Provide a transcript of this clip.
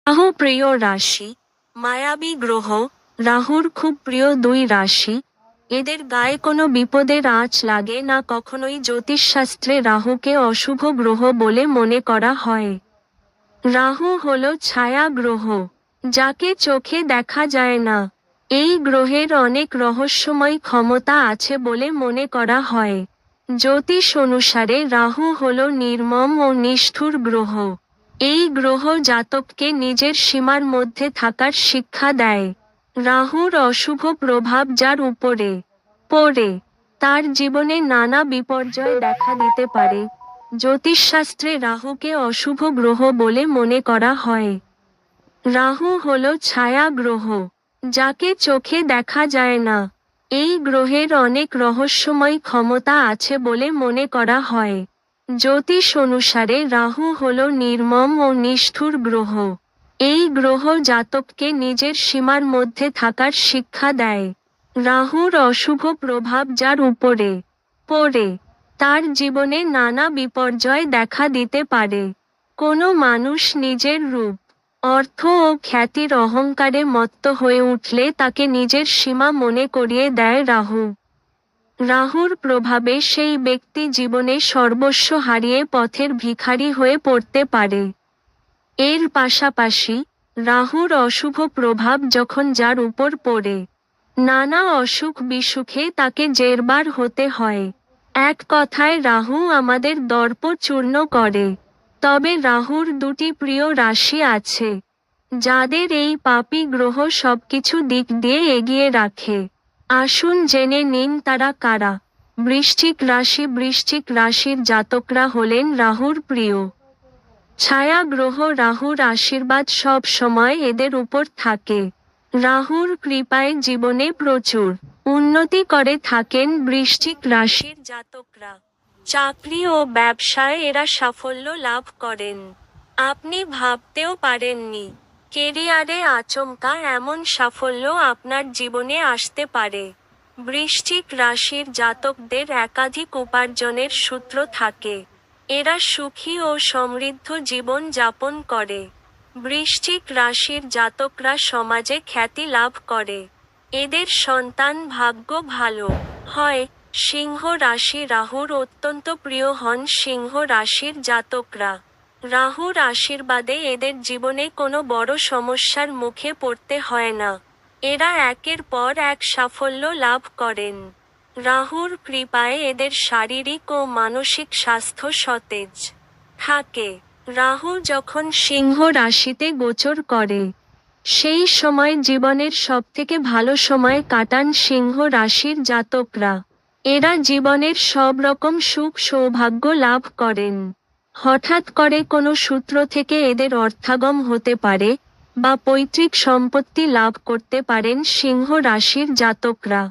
রাহু প্রিয় রাশি, মায়াবী গ্রহ। রাহুর খুব প্রিয় দুই রাশি। এদের গায়ে কোনো বিপদের আঁচ লাগে না। কখনোই জ্যোতিষশাস্ত্রে রাহুকে অশুভ গ্রহ বলে মনে করা হয়। রাহু হল ছায়া গ্রহ, যাকে চোখে দেখা যায় না। এই গ্রহের অনেক রহস্যময় ক্ষমতা আছে বলে মনে করা হয়। জ্যোতিষ অনুসারে রাহু হল নির্মম ও নিষ্ঠুর গ্রহ। এই গ্রহ জাতককে নিজের সীমার মধ্যে থাকার শিক্ষা দেয়। রাহুর অশুভ প্রভাব যার উপরে পড়ে, তার জীবনে নানা বিপর্যয় দেখা দিতে পারে। জ্যোতিষশাস্ত্রে রাহুকে অশুভ গ্রহ বলে মনে করা হয়। রাহু হল ছায়া গ্রহ, যাকে চোখে দেখা যায় না। এই গ্রহের অনেক রহস্যময় ক্ষমতা আছে বলে মনে করা হয়। জ্যোতিষ অনুসারে রাহু হল নির্মম ও নিষ্ঠুর গ্রহ। এই গ্রহ জাতককে নিজের সীমার মধ্যে থাকার শিক্ষা দেয়। রাহুর অশুভ প্রভাব যার উপরে পড়ে, তার জীবনে নানা বিপর্যয় দেখা দিতে পারে। কোনো মানুষ নিজের রূপ, অর্থ ও খ্যাতির অহংকারে মত্ত হয়ে উঠলে তাকে নিজের সীমা মনে করিয়ে দেয় রাহু। রাহুর প্রভাবে সেই ব্যক্তি জীবনে সর্বস্ব হারিয়ে পথের ভিখারি হয়ে পড়তে পারে। এর পাশাপাশি রাহুর অশুভ প্রভাব যখন যার উপর পড়ে, নানা অসুখ বিসুখে তাকে জেরবার হতে হয়। এক কথায় রাহু আমাদের দর্প চূর্ণ করে। তবে রাহুর দুটি প্রিয় রাশি আছে, যাদের এই পাপী গ্রহ সবকিছু দিক দিয়ে এগিয়ে রাখে। আসুন জেনে নিন তারা কারা। বৃশ্চিক রাশি। বৃশ্চিক রাশির জাতকরা হলেন রাহুর প্রিয় ছায়া গ্রহ। রাহুর আশীর্বাদ সব সময় এদের উপর থাকে। রাহুর কৃপায় জীবনে প্রচুর উন্নতি করে থাকেন বৃশ্চিক রাশির জাতকরা। চাকরি ও ব্যবসায় এরা সাফল্য লাভ করেন। আপনি ভাবতেও পারেননি কেরিয়ারে আচমকা এমন সাফল্য আপনার জীবনে আসতে পারে। বৃশ্চিক রাশির জাতকদের একাধিক উপার্জনের সূত্র থাকে। এরা সুখী ও সমৃদ্ধ জীবন যাপন করে। বৃশ্চিক রাশির জাতকরা সমাজে খ্যাতি লাভ করে। এদের সন্তান ভাগ্য ভালো হয়। সিংহ রাশি। রাহুর অত্যন্ত প্রিয় হন সিংহ রাশির জাতকরা। রাহুর আশীর্বাদে এদের জীবনে কোনো বড় সমস্যার মুখে পড়তে হয় না। এরা একের পর এক সাফল্য লাভ করেন। রাহুর কৃপায় এদের শারীরিক ও মানসিক স্বাস্থ্য সতেজ থাকে। রাহু যখন সিংহ রাশিতে গোচর করে, সেই সময় জীবনের সবথেকে ভালো সময় কাটান সিংহ রাশির জাতকরা। এরা জীবনের সব রকম সুখ সৌভাগ্য লাভ করেন। হঠাৎ করে কোনো সূত্র থেকে এদের অর্থাগম হতে পারে, বা পৈতৃক সম্পত্তি লাভ করতে পারেন সিংহ রাশির জাতকরা।